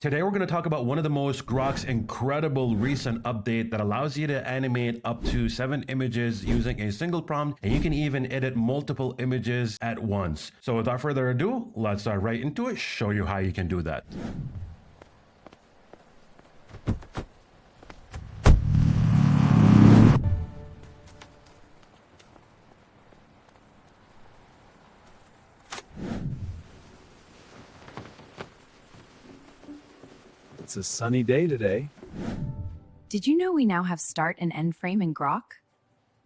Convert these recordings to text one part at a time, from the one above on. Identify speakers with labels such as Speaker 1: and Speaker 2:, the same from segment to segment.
Speaker 1: Today we're going to talk about one of the most Grok's incredible recent update that allows you to animate up to 7 images using a single prompt, and you can even edit multiple images at once. So without further ado, let's dive right into it, show you how you can do that.
Speaker 2: It's a sunny day today.
Speaker 3: Did you know we now have start and end frame in Grok?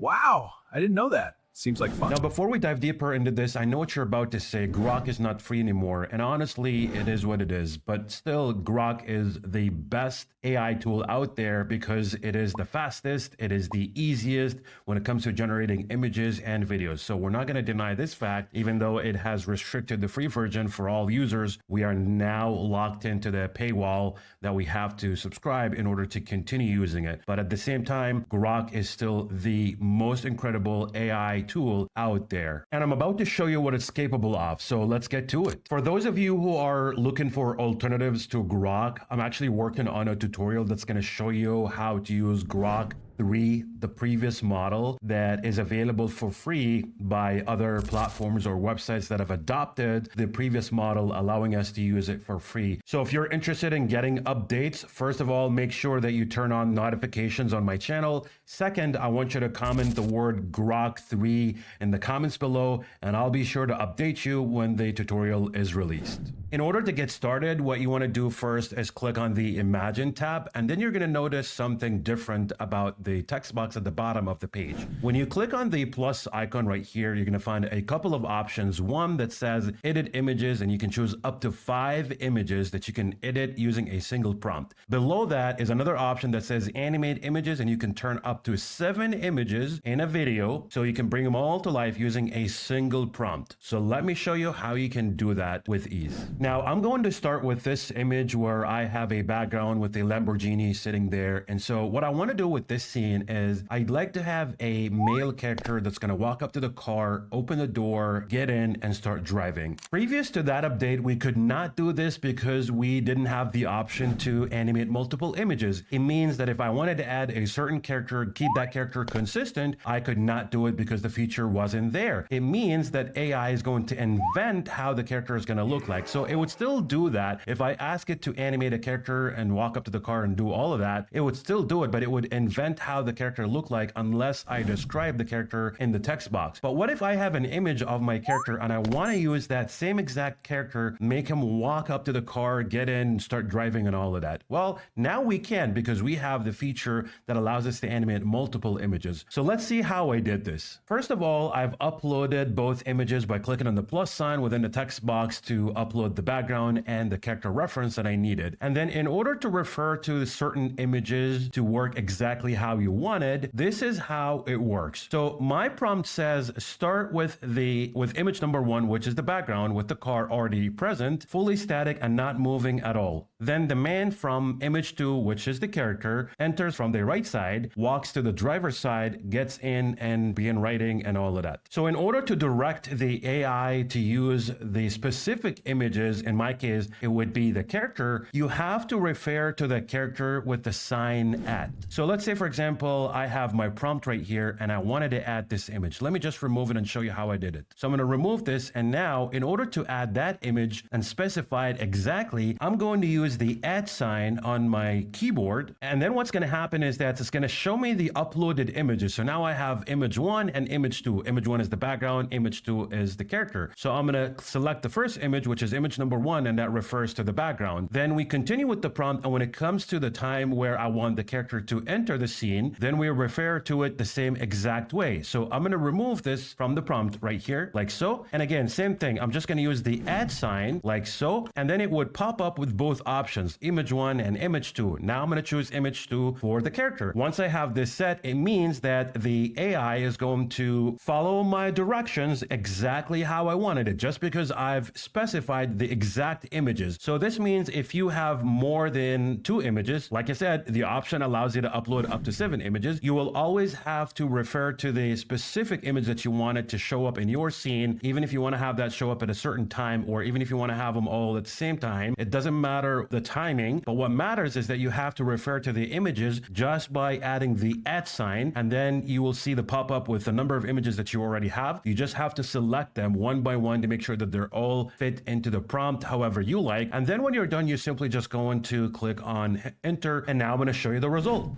Speaker 2: Wow, I didn't know that. Seems like fun.
Speaker 1: Now, before we dive deeper into this, I know what you're about to say. Grok is not free anymore. And honestly, it is what it is. But still, Grok is the best AI tool out there because it is the fastest, it is the easiest when it comes to generating images and videos. So we're not going to deny this fact, even though it has restricted the free version for all users. We are now locked into the paywall that we have to subscribe in order to continue using it. But at the same time, Grok is still the most incredible AI tool out there. And I'm about to show you what it's capable of. So let's get to it. For those of you who are looking for alternatives to Grok, I'm actually working on a tutorial that's going to show you how to use Grok 3, the previous model that is available for free by other platforms or websites that have adopted the previous model, allowing us to use it for free. So if you're interested in getting updates, first of all, make sure that you turn on notifications on my channel. Second, I want you to comment the word Grok 3 in the comments below, and I'll be sure to update you when the tutorial is released. In order to get started, what you want to do first is click on the Imagine tab, and then you're going to notice something different about the text box at the bottom of the page. When you click on the plus icon right here, you're going to find a couple of options. One that says edit images, and you can choose up to 5 images that you can edit using a single prompt. Below that is another option that says animate images, and you can turn up to 7 images in a video, so you can bring them all to life using a single prompt. So let me show you how you can do that with ease. Now, I'm going to start with this image where I have a background with a Lamborghini sitting there. And so what I want to do with this scene is I'd like to have a male character that's going to walk up to the car, open the door, get in, and start driving. Previous to that update, we could not do this because we didn't have the option to animate multiple images. It means that if I wanted to add a certain character, keep that character consistent, I could not do it because the feature wasn't there. It means that AI is going to invent how the character is going to look like. So it would still do that. If I ask it to animate a character and walk up to the car and do all of that, it would still do it, but it would invent how the character looked like unless I describe the character in the text box. But what if I have an image of my character and I want to use that same exact character, make him walk up to the car, get in, start driving and all of that? Well, now we can because we have the feature that allows us to animate multiple images. So let's see how I did this. First of all, I've uploaded both images by clicking on the plus sign within the text box to upload the background and the character reference that I needed. And then in order to refer to certain images to work exactly how you wanted, this is how it works. So my prompt says start with image number 1, which is the background with the car already present, fully static and not moving at all. Then the man from image 2, which is the character, enters from the right side, walks to the driver's side, gets in and begin writing and all of that. So in order to direct the AI to use the specific images, in my case, it would be the character, you have to refer to the character with the sign at. So let's say, for example, I have my prompt right here and I wanted to add this image. Let me just remove it and show you how I did it. So I'm going to remove this, and now in order to add that image and specify it exactly, I'm going to use the add sign on my keyboard. And then what's going to happen is that it's going to show me the uploaded images. So now I have image 1 and image 2. Image 1 is the background, image 2 is the character. So I'm going to select the first image, which is image number 1, and that refers to the background. Then we continue with the prompt, and when it comes to the time where I want the character to enter the scene, then we refer to it the same exact way. So I'm going to remove this from the prompt right here, like so. And again, same thing. I'm just going to use the add sign, like so, and then it would pop up with both options, image 1 and image 2. Now I'm going to choose image 2 for the character. Once I have this set, it means that the AI is going to follow my directions exactly how I wanted it, just because I've specified the exact images. So this means if you have more than 2 images, like I said, the option allows you to upload up to 7 images, you will always have to refer to the specific image that you wanted to show up in your scene, even if you want to have that show up at a certain time, or even if you want to have them all at the same time. It doesn't matter the timing, but what matters is that you have to refer to the images just by adding the @ sign, and then you will see the pop-up with the number of images that you already have. You just have to select them one by one to make sure that they're all fit into the prompt however you like. And then when you're done, you simply just go into click on enter, and now I'm going to show you the result.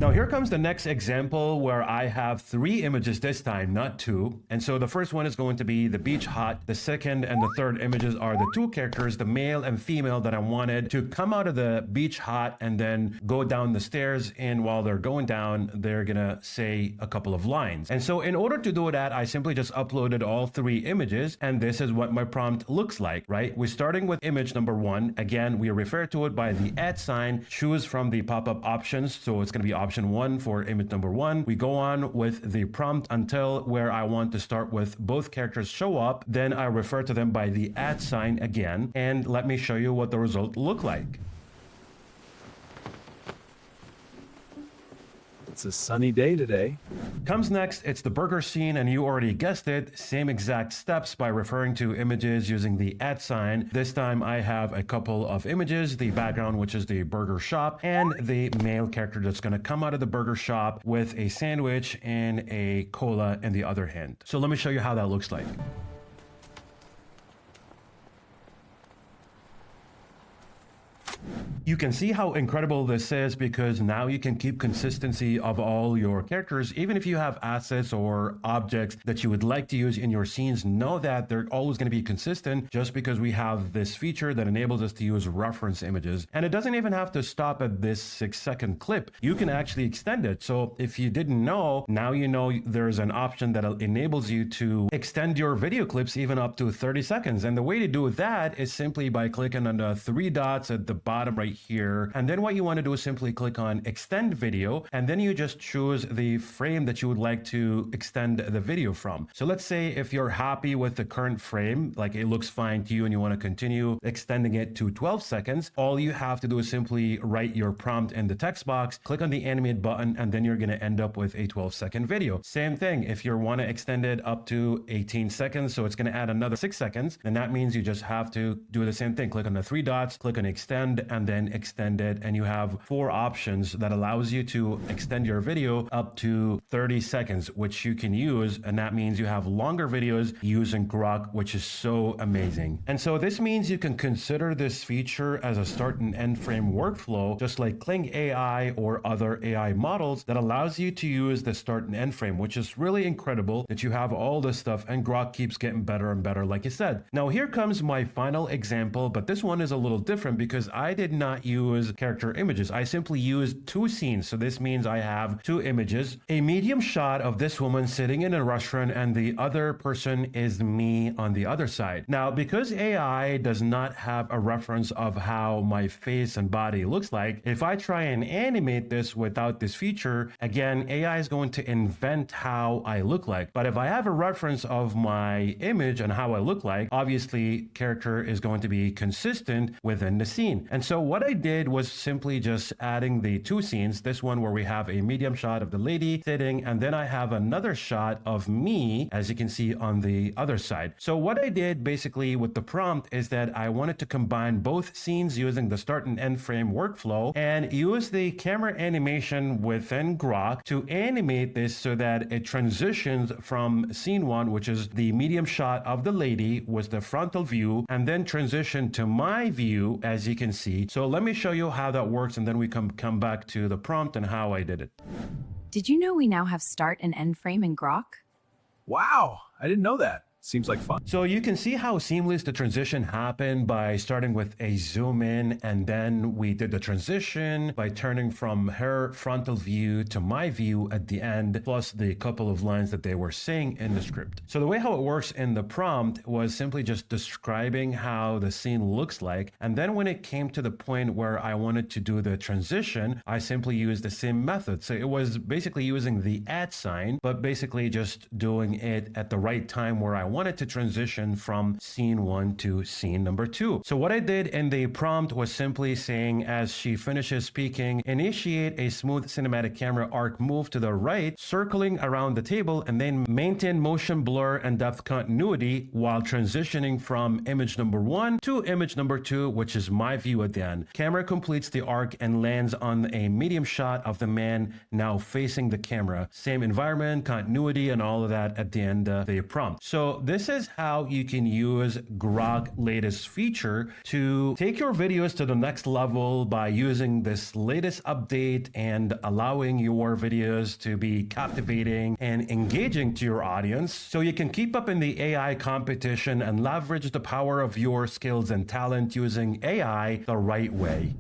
Speaker 1: Now here comes the next example where I have 3 images this time, not 2. And so the first one is going to be the beach hut. The second and the third images are the 2 characters, the male and female, that I wanted to come out of the beach hut and then go down the stairs. And while they're going down, they're gonna say a couple of lines. And so in order to do that, I simply just uploaded all 3 images, and this is what my prompt looks like, right? We're starting with image number 1. Again, we refer to it by the @ sign, choose from the pop-up options. So it's gonna be option 1 for image number 1. We go on with the prompt until where I want to start with both characters show up. Then I refer to them by the @ sign again, and let me show you what the result look like.
Speaker 2: It's a sunny day today.
Speaker 1: Comes next, it's the burger scene, and you already guessed it, same exact steps by referring to images using the @ sign. This time I have a couple of images, the background, which is the burger shop, and the male character that's going to come out of the burger shop with a sandwich and a cola in the other hand. So let me show you how that looks like. You can see how incredible this is because now you can keep consistency of all your characters. Even if you have assets or objects that you would like to use in your scenes, know that they're always going to be consistent just because we have this feature that enables us to use reference images. And it doesn't even have to stop at this 6-second clip. You can actually extend it. So if you didn't know, now you know there's an option that enables you to extend your video clips even up to 30 seconds. And the way to do that is simply by clicking on the 3 dots at the bottom right here. And then what you want to do is simply click on extend video, and then you just choose the frame that you would like to extend the video from. So let's say if you're happy with the current frame, like it looks fine to you and you want to continue extending it to 12 seconds, all you have to do is simply write your prompt in the text box, click on the animate button, and then you're going to end up with a 12-second video. Same thing, if you want to extend it up to 18 seconds, so it's going to add another 6 seconds, then that means you just have to do the same thing. Click on the 3 dots, click on extend, and then extend it, and you have 4 options that allows you to extend your video up to 30 seconds, which you can use, and that means you have longer videos using Grok, which is so amazing. And so this means you can consider this feature as a start and end frame workflow, just like Grok AI or other AI models that allows you to use the start and end frame, which is really incredible that you have all this stuff, and Grok keeps getting better and better, like I said. Now here comes my final example, but this one is a little different because I did not use character images. I simply used 2 scenes. So this means I have 2 images, a medium shot of this woman sitting in a restaurant, and the other person is me on the other side. Now, because AI does not have a reference of how my face and body looks like, if I try and animate this without this feature, again, AI is going to invent how I look like. But if I have a reference of my image and how I look like, obviously character is going to be consistent within the scene. And so what I did was simply just adding the 2 scenes, this one where we have a medium shot of the lady sitting, and then I have another shot of me, as you can see on the other side. So what I did basically with the prompt is that I wanted to combine both scenes using the start and end frame workflow and use the camera animation within Grok to animate this so that it transitions from scene 1, which is the medium shot of the lady with the frontal view, and then transition to my view, as you can see. So let me show you how that works, and then we come back to the prompt and how I did it.
Speaker 3: Did you know we now have start and end frame in Grok?
Speaker 2: Wow, I didn't know that. Seems like fun.
Speaker 1: So you can see how seamless the transition happened by starting with a zoom in, and then we did the transition by turning from her frontal view to my view at the end, plus the couple of lines that they were saying in the script. So the way how it works in the prompt was simply just describing how the scene looks like. And then when it came to the point where I wanted to do the transition, I simply used the same method. So it was basically using the @ sign, but basically just doing it at the right time where I wanted to transition from scene 1 to scene number 2. So what I did in the prompt was simply saying, as she finishes speaking, initiate a smooth cinematic camera arc move to the right, circling around the table, and then maintain motion blur and depth continuity while transitioning from image number 1 to image number 2, which is my view at the end. Camera completes the arc and lands on a medium shot of the man now facing the camera. Same environment, continuity, and all of that at the end of the prompt. So this is how you can use Grok latest feature to take your videos to the next level by using this latest update and allowing your videos to be captivating and engaging to your audience, so you can keep up in the AI competition and leverage the power of your skills and talent using AI the right way.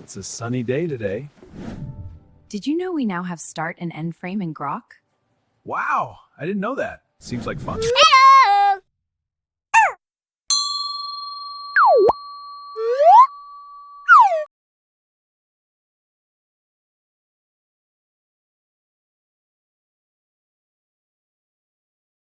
Speaker 2: It's a sunny day today.
Speaker 3: Did you know we now have start and end frame in Grok?
Speaker 2: Wow, I didn't know that. Seems like fun.